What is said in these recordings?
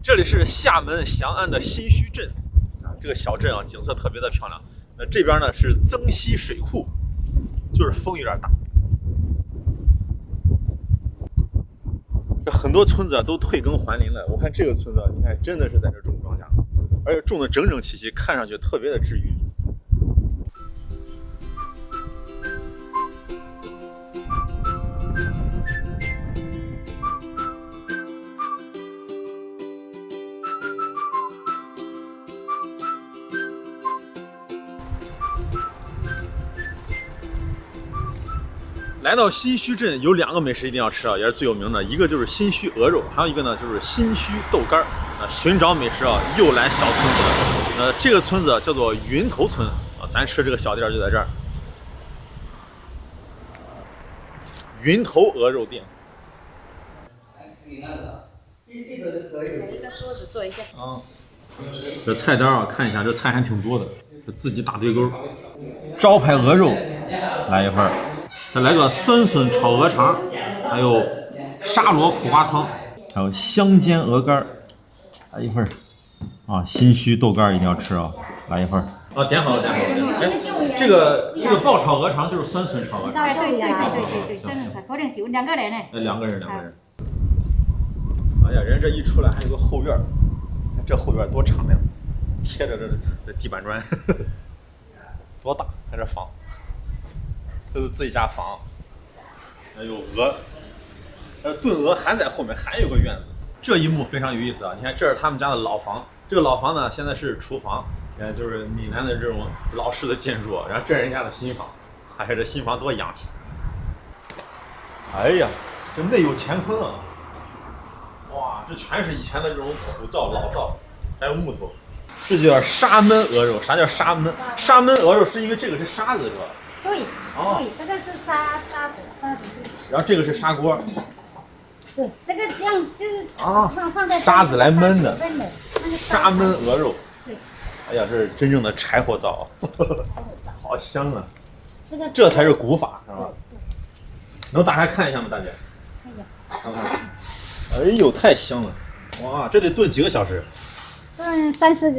这里是厦门翔安的新墟镇啊，这个小镇啊，景色特别的漂亮。这边呢是增溪水库，就是风有点大。这很多村子啊都退耕还林了。我看这个村子，你看真的是在这种庄稼，而且种的整整齐齐，看上去特别的治愈。来到新墟镇有2个美食一定要吃啊，也是最有名的，一个就是新墟鹅肉，还有一个呢就是新墟豆干寻找美食啊，又来小村子了。这个村子叫做云头村啊，咱吃这个小店就在这儿。云头鹅肉店。一个桌子坐一下。啊，这菜单啊，看一下，这菜还挺多的，这自己打对勾。招牌鹅肉来一份儿。再来个酸笋炒鹅肠，还有沙螺苦瓜汤，还有香煎鹅肝，来一份啊！新墟豆干一定要吃啊，来一份啊！点好了，点好了，点好了。哎，这个爆炒鹅肠就是酸笋炒鹅肠。对，酸笋炒，可能是2个人呢。2个人。哎呀，人这一出来还有个后院，这后院多敞亮，贴着这地板砖，多大！看这房。这是自己家房，还有鹅，炖鹅还在后面，还有个院子。这一幕非常有意思啊！你看，这是他们家的老房，这个老房呢现在是厨房，就是闽南的这种老式的建筑。然后这是人家的新房，哎呀，这新房多洋气！哎呀，这内有乾坤啊！哇，这全是以前的这种土灶、老灶，还有木头。这就叫沙焖鹅肉。啥叫沙焖？沙焖鹅肉是因为这个是沙子是吧？对，这个是沙子。然后这个是砂锅。对，这个这样就是放在沙子来焖的。沙焖鹅肉。对。哎呀，这是真正的柴火灶，好香啊！这才是古法，是吧？能打开看一下吗，大姐？可以。看看。哎呦，太香了！哇，这得炖几个小时？炖3-4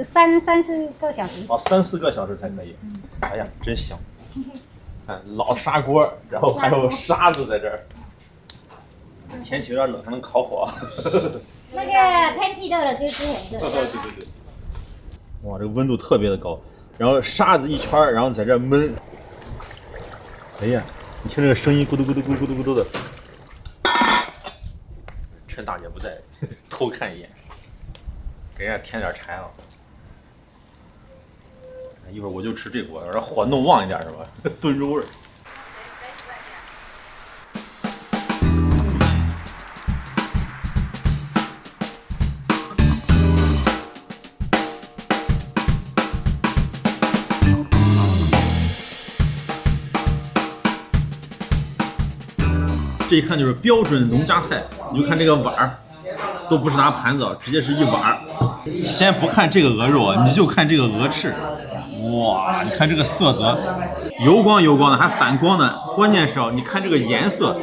个小时。哦，3-4个小时才可以。哎呀，真香！看老砂锅，然后还有沙子在这儿。天气有点冷，还能烤火。那个天气热了就是很热。对。哇，这个温度特别的高，然后沙子一圈，然后在这焖。哎呀，你听这个声音，咕嘟咕嘟咕嘟咕嘟的。趁大姐不在，偷看一眼，给人家添点柴了。一会儿我就吃这锅，让火弄旺一点是吧？炖肉味儿。这一看就是标准农家菜，你就看这个碗儿，都不是拿盘子，直接是一碗。先不看这个鹅肉啊，你就看这个鹅翅。哇，你看这个色泽，油光的，还反光的。关键是你看这个颜色，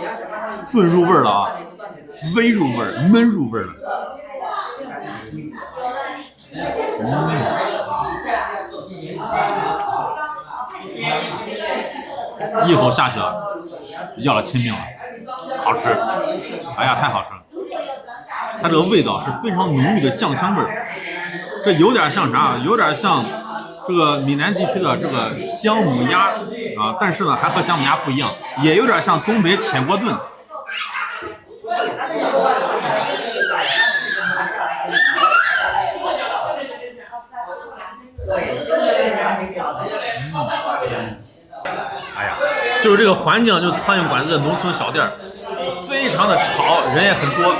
炖入味儿了啊，煨入味儿，焖入味儿了。一口下去了，要了亲命了，好吃！哎呀，太好吃了！它这个味道是非常浓郁的酱香味儿，这有点像啥？有点像这个闽南地区的这个姜母鸭啊，但是呢还和姜母鸭不一样，也有点像东北铁锅炖。哎呀，就是这个环境，就苍蝇馆子的农村小店，非常的吵，人也很多，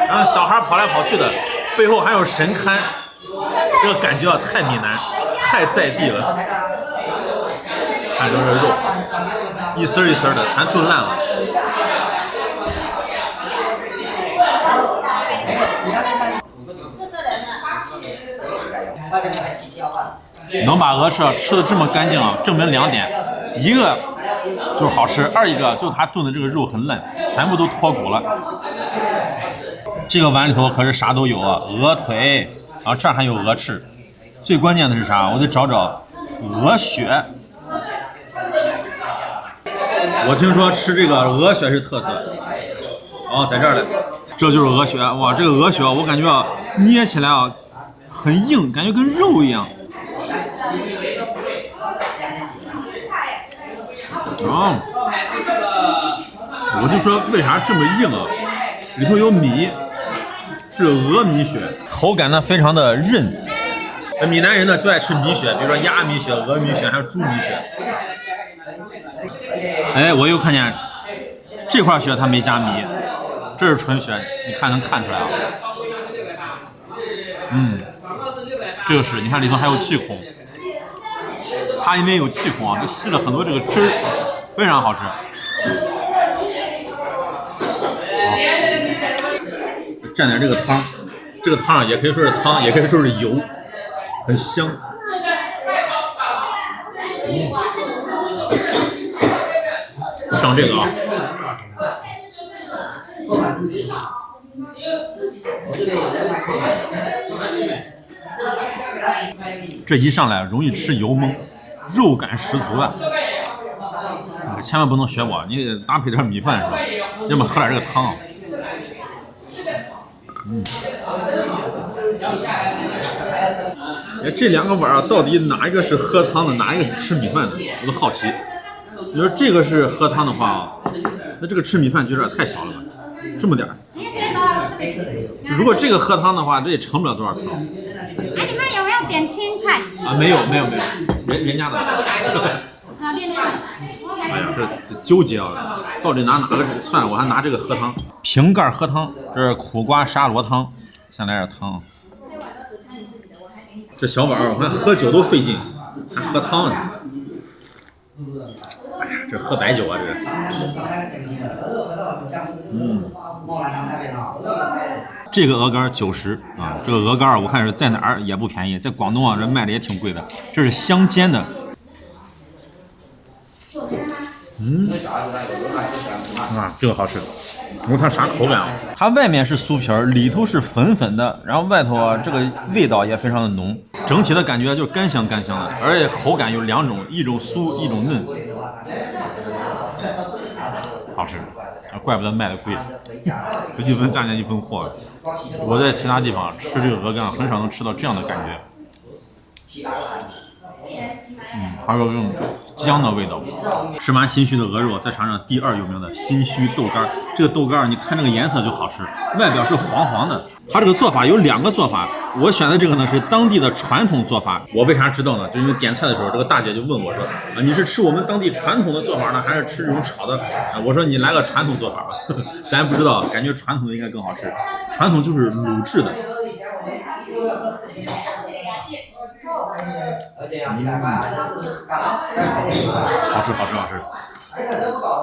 然后小孩跑来跑去的，背后还有神龛，这个感觉啊太闽南，太在地了。看这肉，一丝一丝的，全炖烂了。能把鹅翅吃的这么干净啊，证明2点，一个就是好吃，二一个就是它炖的这个肉很嫩，全部都脱骨了。这个碗里头可是啥都有啊，鹅腿，然后这儿还有鹅翅，最关键的是啥？我得找找鹅血。我听说吃这个鹅血是特色。哦，在这儿嘞，这就是鹅血。哇，这个鹅血我感觉啊，捏起来啊很硬，感觉跟肉一样。啊，我就说为啥这么硬啊？里头有米，是鹅米血，口感呢非常的韧。闽南人呢就爱吃米血，比如说鸭米血、鹅米血，还有猪米血。哎，我又看见这块血它没加米，这是纯血，你看能看出来啊？这个是，你看里头还有气孔，它因为有气孔啊，就吸了很多这个汁儿，非常好吃。蘸点这个汤，这个汤也可以说是汤，也可以说是油，很香。上这个啊，这一上来容易吃油蒙，肉感十足啊！千万不能学我，你得搭配点米饭是吧？要么喝点这个汤。哎，这两个碗啊，到底哪一个是喝汤的，哪一个是吃米饭的？我都好奇。你说这个是喝汤的话啊，那这个吃米饭就有点太小了吧？这么点儿。如果这个喝汤的话，这也盛不了多少汤。哎，你们有没有点青菜？啊，没有，人家的。好，练练。哎呀，这纠结啊，到底拿哪个？算了，我还拿这个喝汤。瓶盖喝汤，这是苦瓜沙螺汤，先来点汤。这小碗我看喝酒都费劲，还喝汤呢。哎呀，这喝白酒啊，这是。这个鹅肝90啊，这个鹅肝我看是在哪儿也不便宜，在广东啊这卖的也挺贵的。这是香煎的。这个好吃。你说它啥口感啊？它外面是酥皮儿，里头是粉粉的，然后外头啊这个味道也非常的浓，整体的感觉就是干香干香的，而且口感有两种，一种酥，一种嫩，好吃。怪不得卖的贵，一分价钱一分货。我在其他地方吃这个鹅肝很少能吃到这样的感觉。还有这种姜的味道。吃完新须的鹅肉，再尝尝第二有名的新须豆干。这个豆干你看这个颜色就好吃，外表是黄黄的。它这个做法有2个做法，我选的这个呢是当地的传统做法。我为啥知道呢？就因为点菜的时候，这个大姐就问我说：“啊，你是吃我们当地传统的做法呢，还是吃这种炒的？”我说：“你来个传统做法吧。”咱不知道，感觉传统的应该更好吃。传统就是卤制的。好吃。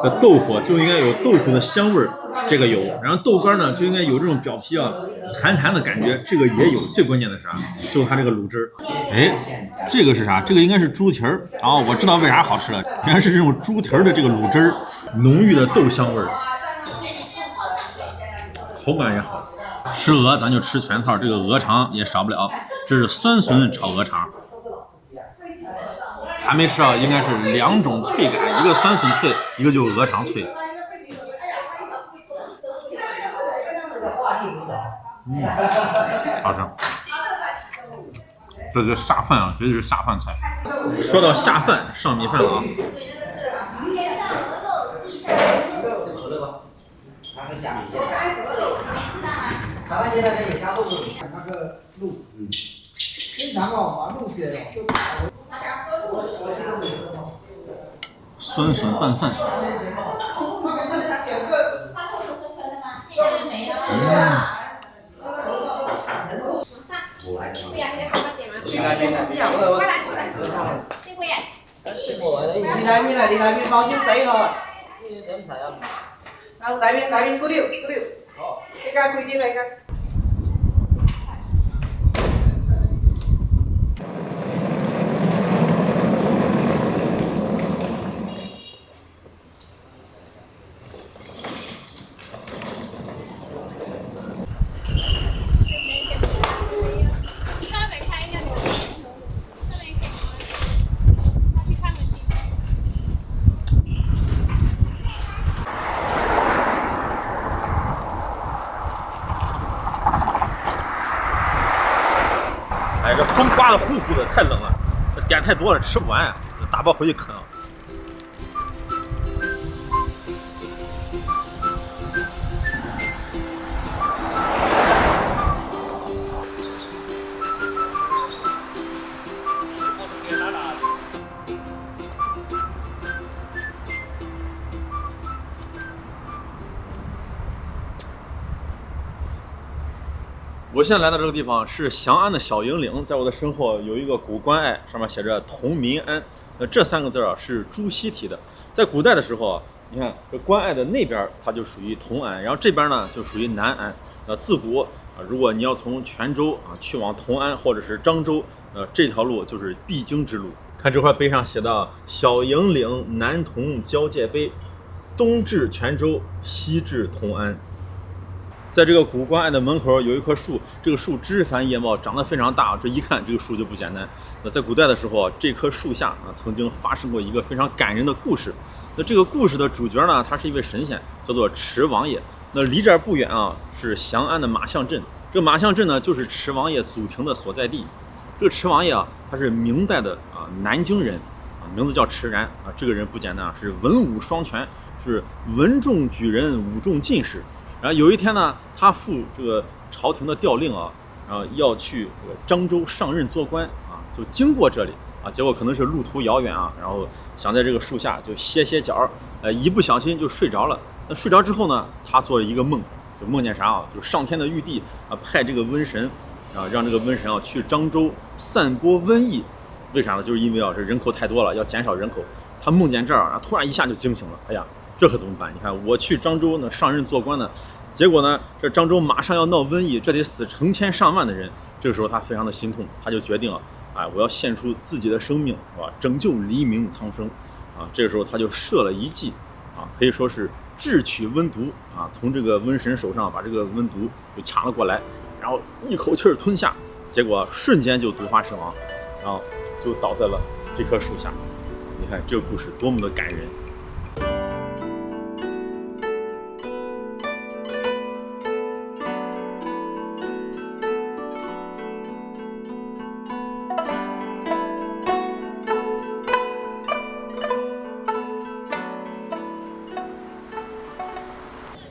这豆腐就应该有豆腐的香味儿，这个有。然后豆干呢就应该有这种表皮啊弹弹的感觉，这个也有。最关键的是啥？就是它这个卤汁。哎，这个是啥？这个应该是猪蹄儿。哦，我知道为啥好吃了，原来是这种猪蹄儿的这个卤汁，浓郁的豆香味儿，口感也好。吃鹅咱就吃全套，这个鹅肠也少不了。这是酸笋炒鹅肠。还没吃啊，应该是2种脆感，一个酸笋脆，一个就是鹅肠脆。好吃。这就下饭啊，绝对是下饭菜。说到下饭，上米饭了啊。台湾街那边也加豆腐，那个鹿，经常哦把鹿血哦。酸笋拌饭。你来面包先仔咯，使唔使啊？啊，大面嗰條，哦，呢家貴啲嚟㗎。哎，这风刮得呼呼的，太冷了，这点太多了，吃不完，大包回去啃啊。我现在来到这个地方是翔安的小营岭，在我的身后有一个古关隘，上面写着同民安。这3个字啊是朱熹提的。在古代的时候啊，你看这关隘的那边它就属于同安，然后这边呢就属于南安。自古啊，如果你要从泉州啊去往同安或者是漳州，这条路就是必经之路。看这块碑上写的“小营岭南同交界碑，东至泉州，西至同安”。在这个古关隘的门口有一棵树，这个树枝繁叶茂，长得非常大。这一看，这个树就不简单。那在古代的时候，这棵树下啊，曾经发生过一个非常感人的故事。那这个故事的主角呢，他是一位神仙，叫做池王爷。那离这儿不远啊，是翔安的马巷镇。这个马巷镇呢，就是池王爷祖庭的所在地。这个池王爷啊，他是明代的南京人啊，名字叫池然啊。这个人不简单啊，是文武双全，是文中举人，武中进士。然后有一天呢，他赴这个朝廷的调令啊，然后要去漳州上任做官啊，就经过这里啊，结果可能是路途遥远啊，然后想在这个树下就歇歇脚，一不小心就睡着了。那睡着之后呢，他做了一个梦，就梦见啥啊？就上天的玉帝啊，派这个瘟神啊，让这个瘟神啊去漳州散播瘟疫。为啥呢？就是因为啊，这人口太多了，要减少人口。他梦见这儿，然后突然一下就惊醒了，哎呀！这可怎么办？你看，我去漳州呢上任做官呢，结果呢，这漳州马上要闹瘟疫，这得死成千上万的人。这个时候他非常的心痛，他就决定啊，我要献出自己的生命，是吧？拯救黎民苍生啊！这个时候他就设了一计啊，可以说是智取瘟毒啊，从这个瘟神手上把这个瘟毒就抢了过来，然后一口气吞下，结果瞬间就毒发身亡，然后就倒在了这棵树下。你看这个故事多么的感人！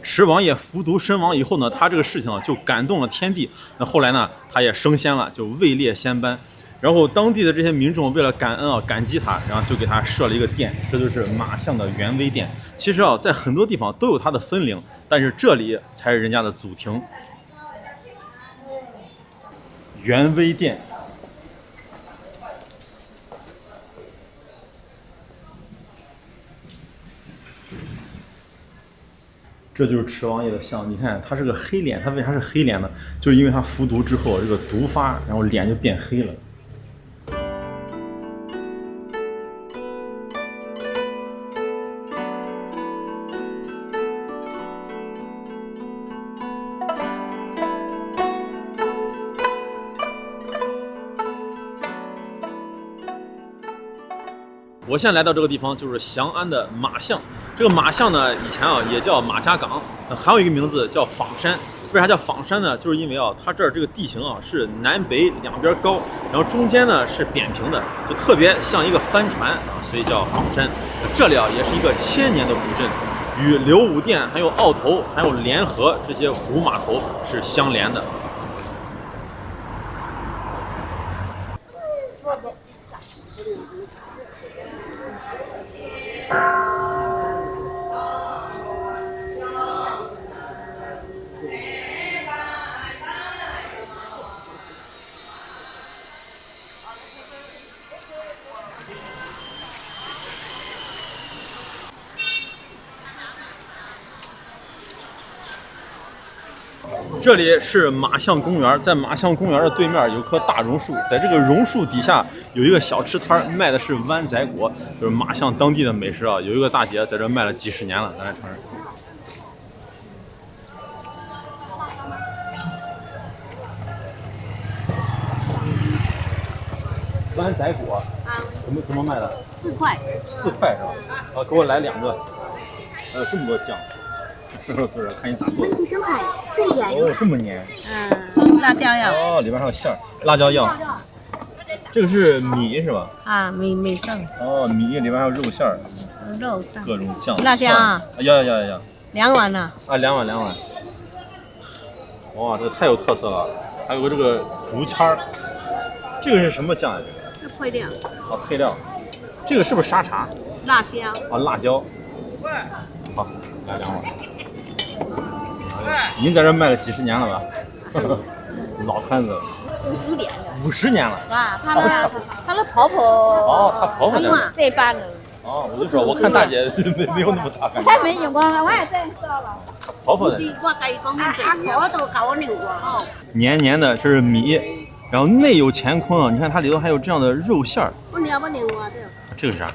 池王爷服毒身亡以后呢，他这个事情啊就感动了天地。那后来呢，他也升仙了，就位列仙班。然后当地的这些民众为了感恩啊，感激他，然后就给他设了一个殿，这就是马巷的元威殿。其实啊，在很多地方都有它的分灵，但是这里才是人家的祖庭。元威殿。这就是池王爷的像，你看他是个黑脸，他为啥是黑脸呢？就是因为他服毒之后，这个毒发，然后脸就变黑了。我现在来到这个地方就是翔安的马巷，这个马巷呢，以前啊也叫马家岗，还有一个名字叫坊山。为啥叫坊山呢？就是因为啊，它这儿这个地形啊是南北两边高，然后中间呢是扁平的，就特别像一个帆船啊，所以叫坊山。这里啊也是一个1000年的古镇，与刘武店、还有澳头、还有联合这些古码头是相连的。这里是马巷公园，在马巷公园的对面有棵大榕树，在这个榕树底下有一个小吃摊，卖的是湾仔果，就是马巷当地的美食啊。有一个大姐在这卖了几十年了，咱来尝尝。湾仔果啊，怎么卖的？4块。4块是吧？啊，给我来2个。这么多酱。做着看你咋做的。哦，这么黏。辣椒药。哦，里边还有馅儿，辣椒药。这个是米是吧？啊，米饭，哦，米里边还有肉馅儿，肉蛋，各种酱。辣椒啊蒜要。 2碗呢。啊，2碗。哇，这个太有特色了。还有个这个竹签儿，这个是什么酱呀？这配料，啊，配料。这个是不是沙茶？辣椒。啊，辣椒。好，来2碗。您在这卖了几十年了吧？老摊子了。 50年了。 50年了。啊，他的婆婆。哦，他婆婆在。这班的。哦，我就说，我看大姐没有那么大感觉。他没有我也这样说了。婆婆的。我跟你讲，我都搞我牛过。黏黏的，这是米，然后内有乾坤啊！你看它里头还有这样的肉馅儿。不牛啊这。这个是啥？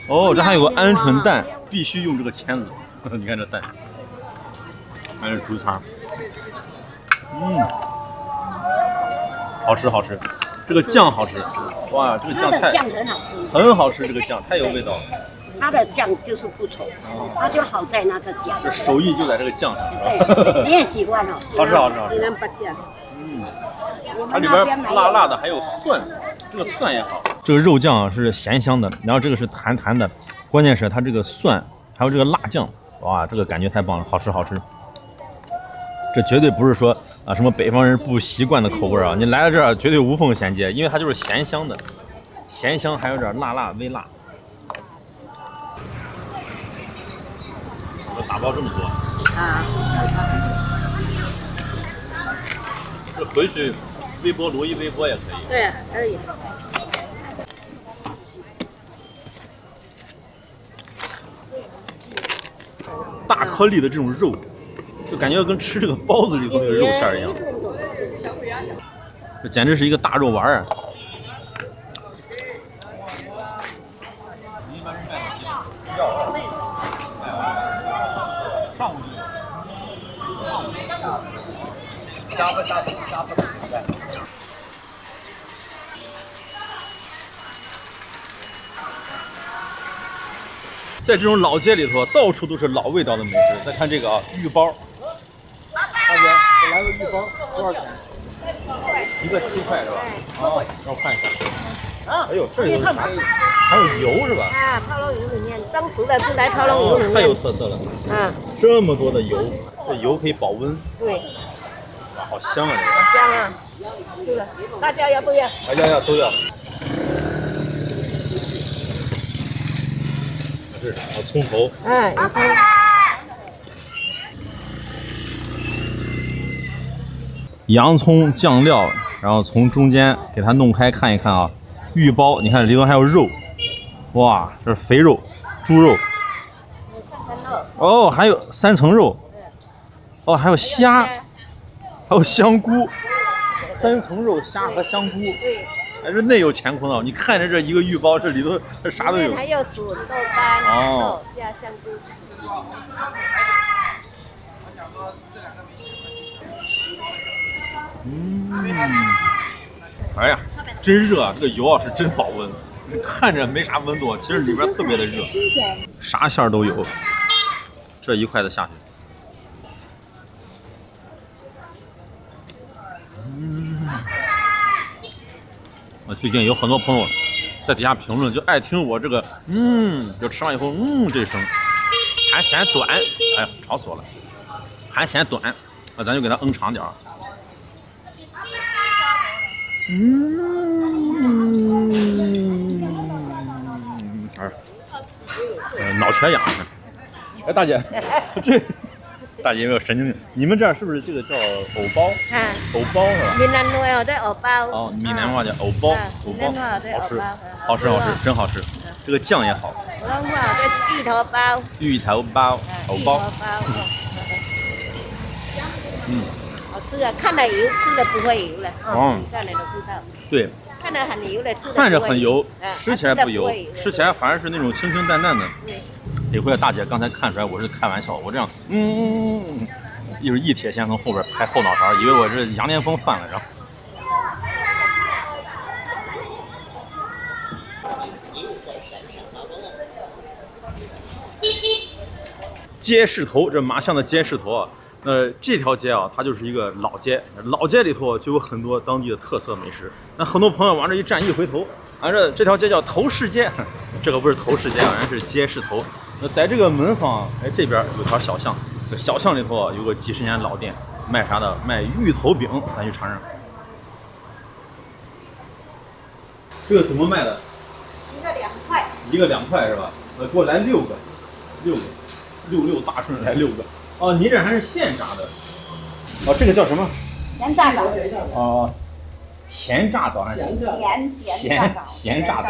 哦，这还有个鹌鹑蛋，必须用这个签子。你看这蛋，还是竹肠。好吃，这个酱好吃。哇，这个酱太很好吃，这个酱太有味道了。它的酱就是不错，它就好在那个酱。这手艺就在这个酱上，是吧？对，你也喜欢哦。好吃。你能不酱？它里边辣辣的，还有蒜，这个蒜也好。这个肉酱是咸香的，然后这个是弹弹的，关键是它这个蒜还有这个辣酱，哇，这个感觉太棒了，好吃。这绝对不是说啊什么北方人不习惯的口味啊！你来到这儿绝对无缝衔接，因为它就是咸香的，咸香还有点辣微辣。我打包这么多啊，这回去微波炉一微波也可以。对，可以。大颗粒的这种肉。就感觉跟吃这个包子里头那个肉馅儿一样，这简直是一个大肉丸儿。虾不虾？在这种老街里头，到处都是老味道的美食。再看这个啊，玉包。大姐，我来个玉包，多少钱？一个7块是吧？哦，让我看一下。哎呦，这里头是啥？还有油是吧？啊，泡龙油里面蒸熟的是来泡龙油里面。太有特色了。啊，这么多的油，这油可以保温。对。哇，好香啊！这个。好香啊！是的，辣椒要不要？要都要。这是啥？葱头。有葱。洋葱酱料，然后从中间给它弄开看一看啊。玉包，你看里头还有肉，哇，这是肥肉，猪肉。哦，还有3层肉。哦，还有虾，还有香菇。3层肉，虾和香菇。对。还是内有乾坤啊！你看着这一个玉包，这里头这啥都有。还有笋、豆干、哦，加香菇。哎呀，真热啊！这个油啊是真保温，看着没啥温度，其实里边特别的热，啥馅儿都有。这一块的下去，我最近有很多朋友在底下评论，就爱听我这个就吃完以后这声，还嫌短，哎呀，吵死我了，还嫌短，那咱就给它长点儿。脑缺氧。哎，大姐，这大姐有没有神经病？你们这儿是不是这个叫藕包？藕包是吧？闽南话叫藕包。哦，闽南话叫藕包，藕包好吃，真好吃。这个酱也好。普通话叫芋头包。芋头包，藕包。好吃啊！看了油，吃了不会油了。看了都知道。对。看着很油的，看着很油，吃起来不油，吃起来反而是那种清清淡淡的。得亏大姐刚才看出来我是开玩笑，我这样一会儿一铁线从后边拍后脑勺，以为我这羊癫疯犯了，然后。街市头，这麻巷的街市头啊，这条街啊，它就是一个老街，老街里头就有很多当地的特色美食。那很多朋友往这一站，一回头，这条街叫头市街，这个不是头市街，好像是街市头。那在这个门房，哎，这边有条小巷，这小巷里头啊有个几十年老店，卖啥的？卖芋头饼，咱去尝尝。这个怎么卖的？一个2块。一个2块是吧？给我来6个，6大顺来6个。哦，你这还是现炸的。哦，这个叫什么？咸炸枣。哦，甜炸枣还是咸炸枣？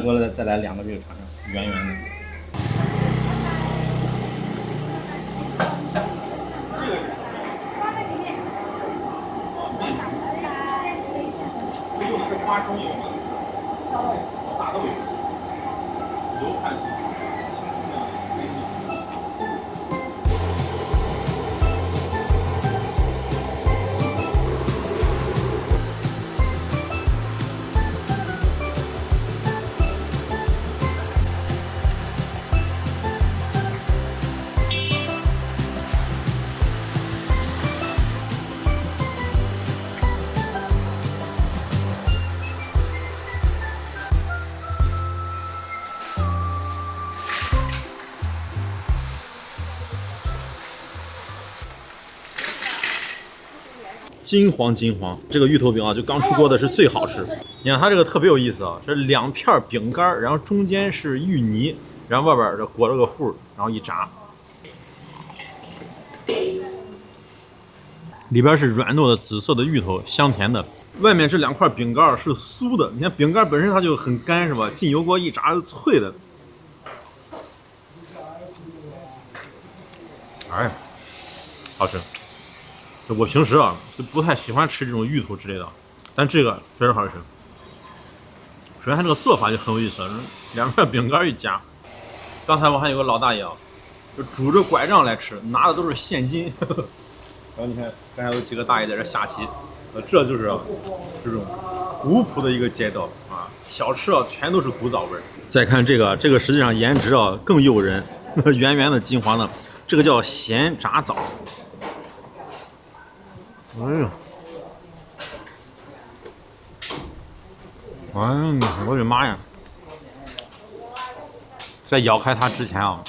给我再来2个这个尝尝，圆圆的。这用的是花生油吗？大豆油，油看。金黄，这个芋头饼啊，就刚出锅的是最好吃。你看它这个特别有意思啊，这2片饼干，然后中间是芋泥，然后外边这裹着个糊，然后一炸，里边是软糯的紫色的芋头，香甜的。外面这2块饼干是酥的，你看饼干本身它就很干是吧？进油锅一炸是脆的。哎呀，好吃。我平时啊就不太喜欢吃这种芋头之类的，但这个确实好吃。首先它这个做法就很有意思，2片饼干一夹。刚才我还有个老大爷啊，就拄着拐杖来吃，拿的都是现金。然后你看刚才有几个大爷在这下棋，这就是这种古朴的一个街道啊，小吃啊全都是古早味。再看这个实际上颜值啊更诱人，圆圆的金黄的，这个叫咸炸枣。哎呀，我的妈呀！在咬开它之前啊，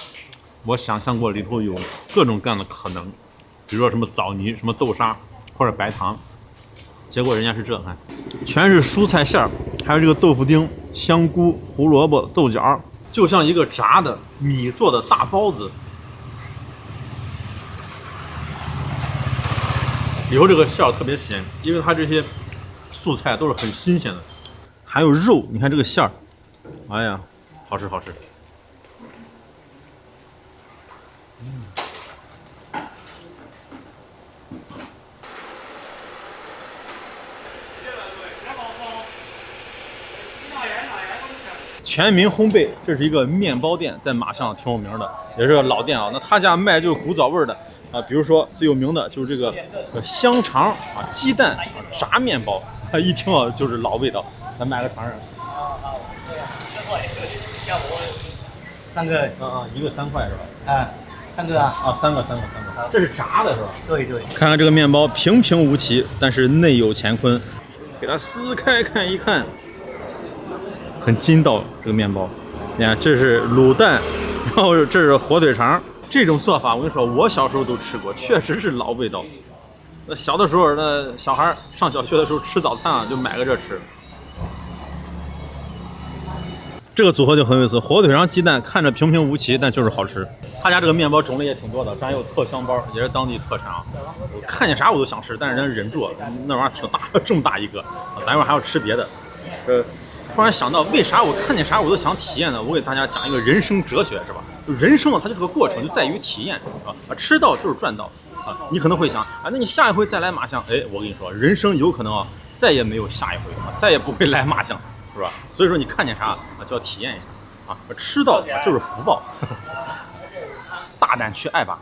我想象过里头有各种各样的可能，比如说什么枣泥、什么豆沙或者白糖，结果人家是这，看，全是蔬菜馅儿，还有这个豆腐丁、香菇、胡萝卜、豆角，就像一个炸的米做的大包子。里头这个馅儿特别咸，因为它这些素菜都是很新鲜的，还有肉，你看这个馅儿，哎呀，好吃好吃。全民烘焙，这是一个面包店，在马巷挺有名的，也是个老店啊。那他家卖就是古早味的啊，比如说最有名的就是这个香肠啊、鸡蛋啊、炸面包，一听啊就是老味道。咱买个尝尝。3个，一个3块是吧？3个啊。3个，这是炸的是吧？对。看看这个面包平平无奇，但是内有乾坤。给它撕开看一看。很筋道，这个面包，你看这是卤蛋，然后这是火腿肠，这种做法我跟你说，我小时候都吃过，确实是老味道。那小的时候，那小孩上小学的时候吃早餐啊，就买个这吃。这个组合就很有意思，火腿肠鸡蛋看着平平无奇，但就是好吃。他家这个面包种类也挺多的，这还有特香包，也是当地特产啊。我看见啥我都想吃，但是人忍住，那玩意儿挺大，这么大一个啊，咱一会儿还要吃别的。突然想到，为啥我看见啥我都想体验呢？我给大家讲一个人生哲学，是吧？就人生啊，它就是个过程，就在于体验啊。吃到就是赚到啊。你可能会想啊，那你下一回再来马巷，哎，我跟你说，人生有可能啊，再也没有下一回啊，再也不会来马巷，是吧？所以说你看见啥啊，就要体验一下啊。吃到就是福报，大胆去爱吧，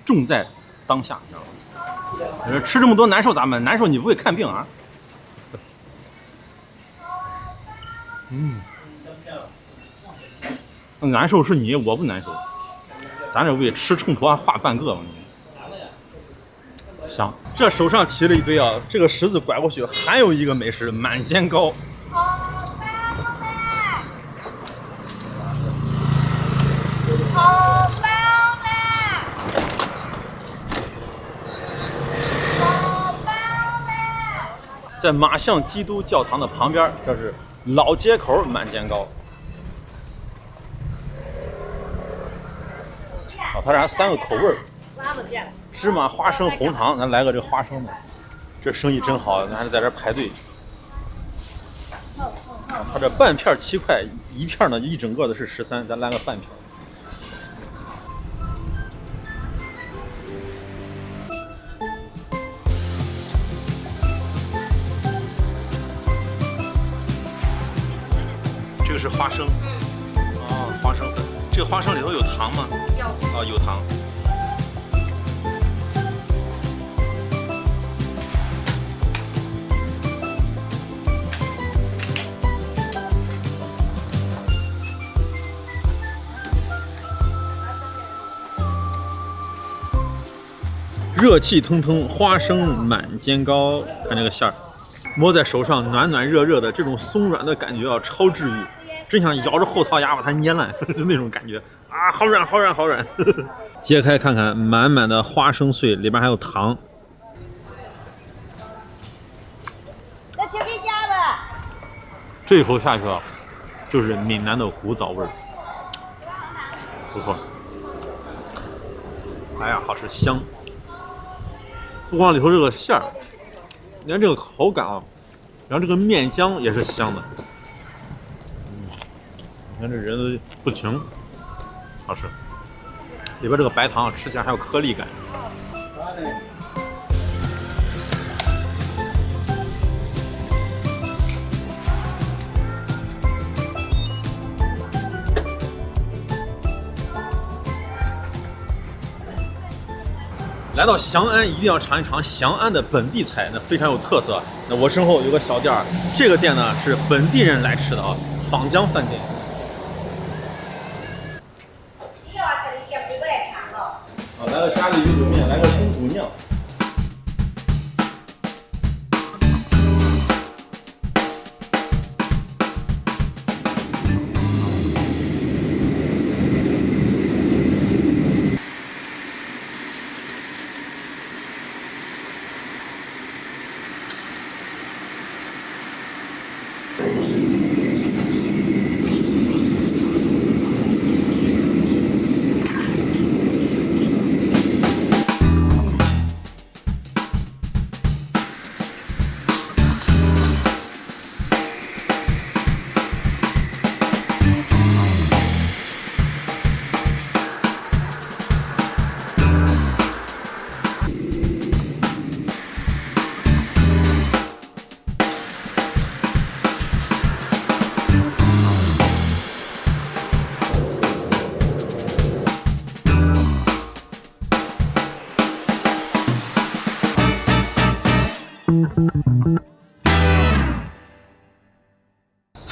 重在当下，知道吗？吃这么多难受咋办？难受你不会看病啊？难受是你，我不难受。咱这为吃秤砣还画半个嘛。香。这手上提了一堆啊，这个十字拐过去还有一个美食满煎糕。在马巷基督教堂的旁边，这是老街口满煎糕。啊，它这还3个口味儿，芝麻、花生、红糖，咱来个这个花生的。这生意真好，咱还在这排队。它这半片7块，一片呢一整个的是13，咱来个半片。这个是花生，哦，花生粉。这个花生里头有糖吗？有。哦，有糖。热气腾腾，花生满煎糕，看这个馅儿，摸在手上暖暖热热的，这种松软的感觉啊，超治愈。真想咬着后槽牙把它捏烂，就那种感觉啊，好软好软好软。揭开看看，满满的花生碎，里边还有糖。那去给家吧。这一口下去啊，就是闽南的古早味儿，不错。哎呀，好吃香！不光里头这个馅儿，连这个口感啊，然后这个面浆也是香的。你看这人都不停，好吃。里边这个白糖吃起来还有颗粒感。来到翔安一定要尝一尝翔安的本地菜，那非常有特色。那我身后有个小店儿，这个店呢是本地人来吃的啊，坊江饭店。好，来个咖喱鱼卤面，来个猪肚酿。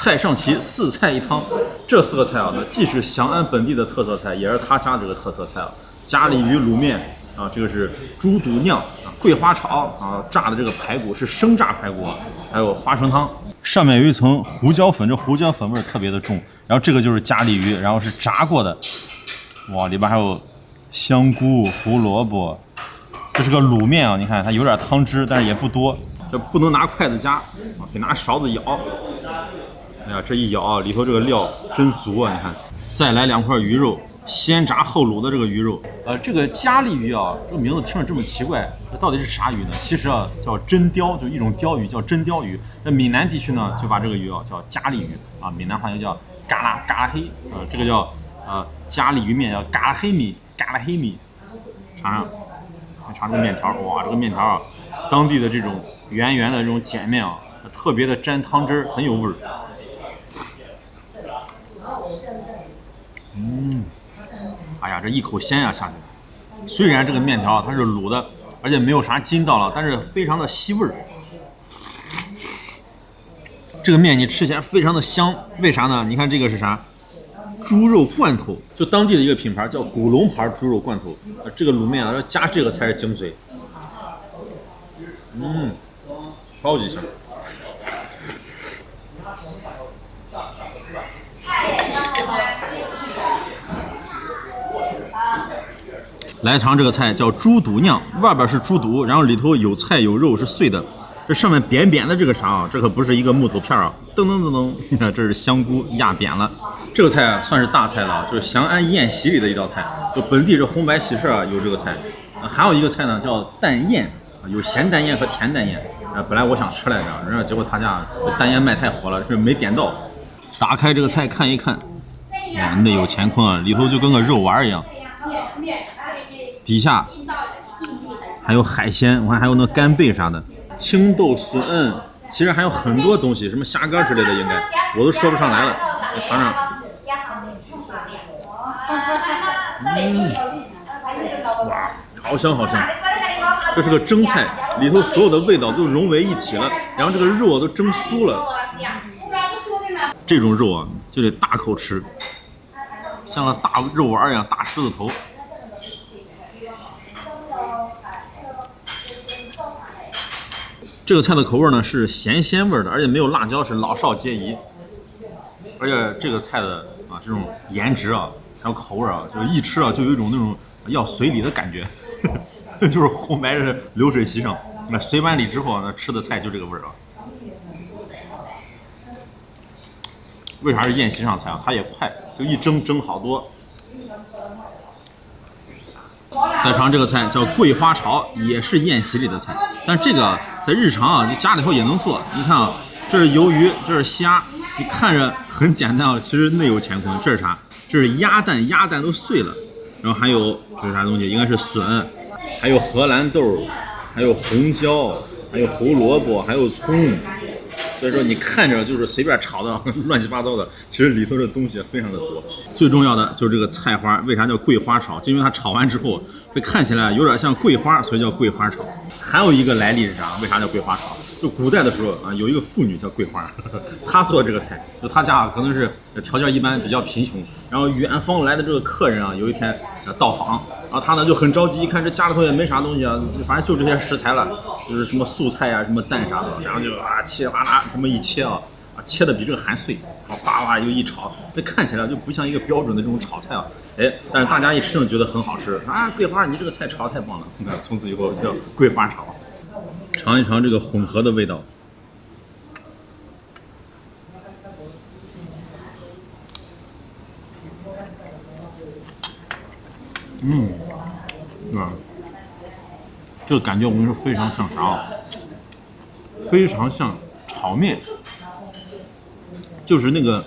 菜上齐，4菜1汤。这4个菜啊，那既是翔安本地的特色菜，也是他家这个特色菜啊。咖喱鱼卤面啊，这个是猪肚酿啊，桂花炒啊，炸的这个排骨是生炸排骨，还有花生汤，上面有一层胡椒粉，这胡椒粉味特别的重。然后这个就是咖喱鱼，然后是炸过的，哇，里边还有香菇、胡萝卜。这是个卤面啊，你看它有点汤汁，但是也不多。这不能拿筷子夹，得拿勺子舀。哎呀，这一咬啊，里头这个料真足啊！你看，再来2块鱼肉，先炸后卤的这个鱼肉。这个咖喱鱼啊，这个名字听着这么奇怪，这到底是啥鱼呢？其实啊，叫真鲷，就一种鲷鱼，叫真鲷鱼。那闽南地区呢，就把这个鱼啊叫咖喱鱼啊，闽南话就叫嘎啦黑啊，这个叫咖喱鱼面叫嘎啦黑米，尝尝，尝这个面条，哇，这个面条啊，当地的这种圆圆的这种碱面啊，特别的沾汤汁，很有味儿。哎呀，这一口鲜呀下去。虽然这个面条它是卤的，而且没有啥筋道了，但是非常的吸味儿。这个面你吃起来非常的香，为啥呢？你看这个是啥？猪肉罐头，就当地的一个品牌叫古龙牌猪肉罐头。这个卤面啊，要加这个才是精髓。超级香。来尝这个菜叫猪肚酿，外边是猪肚，然后里头有菜有肉是碎的。这上面扁扁的这个啥啊？这可不是一个木头片啊！噔噔噔噔，你看这是香菇压扁了。这个菜啊算是大菜了，就是翔安宴席里的一道菜。就本地这红白喜事啊有这个菜。还有一个菜呢叫蛋燕，有咸蛋燕和甜蛋燕。本来我想吃来着，然后结果他家蛋燕卖太火了，是没点到。打开这个菜看一看，哇，内有乾坤啊，里头就跟个肉丸一样。底下还有海鲜，我看还有那干贝啥的。青豆笋，其实还有很多东西，什么虾干之类的，应该我都说不上来了。我尝尝，哇，好香好香！这是个蒸菜，里头所有的味道都融为一体了，然后这个肉都蒸酥了。这种肉啊，就得大口吃，像个大肉丸一样，大狮子头。这个菜的口味呢是咸鲜味的，而且没有辣椒，是老少皆宜。而且这个菜的啊这种颜值啊，还有口味啊，就一吃啊就有一种那种要随礼的感觉，就是红白的流水席上，那随完礼之后那吃的菜就这个味儿啊。为啥是宴席上菜啊？它也快，就一蒸好多。再尝这个菜叫桂花炒，也是宴席里的菜，但这个在日常啊，你家里头也能做。你看啊，这是鱿鱼，这是虾，你看着很简单啊，其实内有乾坤。这是啥？这是鸭蛋，鸭蛋都碎了。然后还有这是啥东西？应该是笋，还有荷兰豆，还有红椒，还有胡萝卜，还有葱。所以说你看着就是随便炒的乱七八糟的，其实里头的东西非常的多。最重要的就是这个菜花，为啥叫桂花炒？就因为它炒完之后，这看起来有点像桂花，所以叫桂花炒。还有一个来历是啥？为啥叫桂花炒？就古代的时候啊，有一个妇女叫桂花，她做这个菜，就她家可能是条件一般，比较贫穷，然后远方来的这个客人啊，有一天到访，然后她呢就很着急，一看这家里头也没啥东西啊，反正就这些食材了，就是什么素菜啊，什么蛋啥的，然后就稀里哗啦这么一切啊，切的比这个还碎，然后哗又一炒，这看起来就不像一个标准的这种炒菜啊，哎，但是大家一吃就觉得很好吃啊，桂花你这个菜炒的太棒了，你看从此以后叫桂花炒。尝一尝这个混合的味道，这个感觉我跟你说非常像啥啊？非常像炒面，就是那个，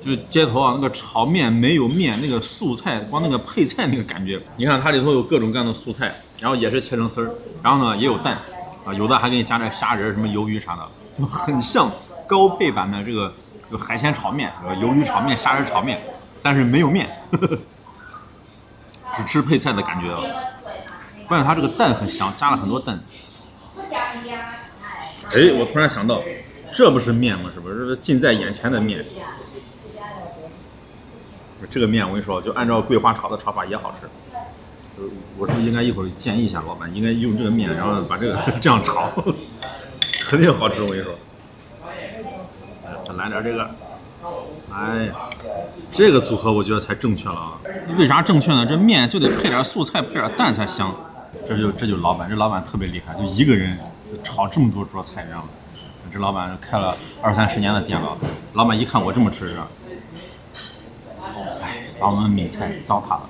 就是街头啊那个炒面没有面，那个素菜光那个配菜那个感觉。你看它里头有各种各样的素菜，然后也是切成丝儿，然后呢也有蛋。有的还给你加点虾仁、什么鱿鱼啥的，就很像高配版的这个海鲜炒面、鱿鱼炒面、虾仁炒面，但是没有面，只吃配菜的感觉啊。关键它这个蛋很香，加了很多蛋。哎，我突然想到，这不是面吗？是不是近在眼前的面？这个面我跟你说，就按照桂花炒的炒法也好吃。我是不是应该一会儿建议一下老板，应该用这个面，然后把这个这样炒，肯定好吃。我跟你说，再来点这个，哎，这个组合我觉得才正确了啊！为啥正确呢？这面就得配点素菜，配点蛋才香。这就老板，这老板特别厉害，就一个人炒这么多桌菜，然后这老板开了20-30年的店了。老板一看我这么吃，哎，把我们闽菜糟蹋了。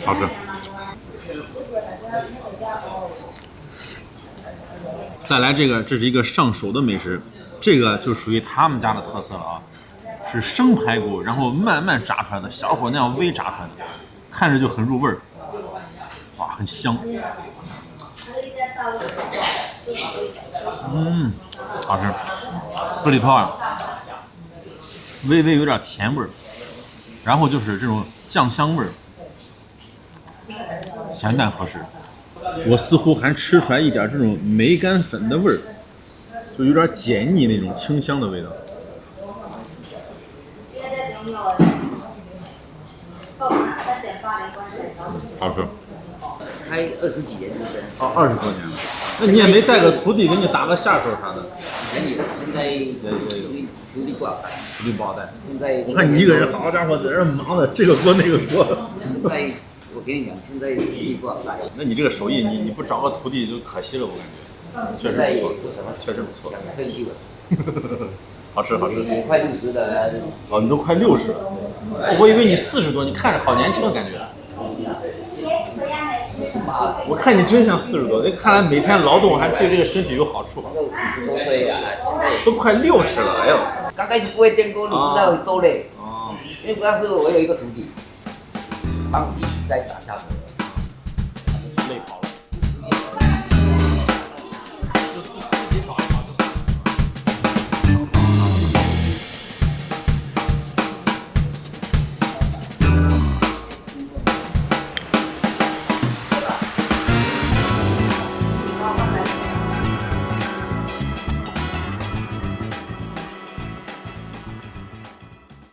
好吃。再来这个，这是一个上手的美食，这个就属于他们家的特色了啊，是生排骨，然后慢慢炸出来的，小火那样微炸出来的，看着就很入味儿，哇，很香。好吃。这里头啊，微微有点甜味儿，然后就是这种酱香味儿，咸淡合适。我似乎还吃出来一点这种梅干粉的味儿，就有点解腻那种清香的味道。好吃。开20几年，对不对？哦，20多年了。那你也没带个徒弟给你打个下手啥的？以前有，现在徒弟不好带。徒弟不好带。现在我看你一个人，好家伙，在这忙的这个锅那个锅。现在我跟你讲，现在徒弟不好带。那你这个手艺，你不找个徒弟就可惜了，我感觉。确实不错，确实不错。退休了。好吃好吃。也快60了。哦，你都快60了。我以为你40多，你看着好年轻的感觉。我看你真像40多，那看来每天劳动还对这个身体有好处。都50多岁了，现在都快60了，哎呦！刚开始不会电锅，你知道多累。哦。因为当时我有一个徒弟，帮弟弟在打下手，累跑了。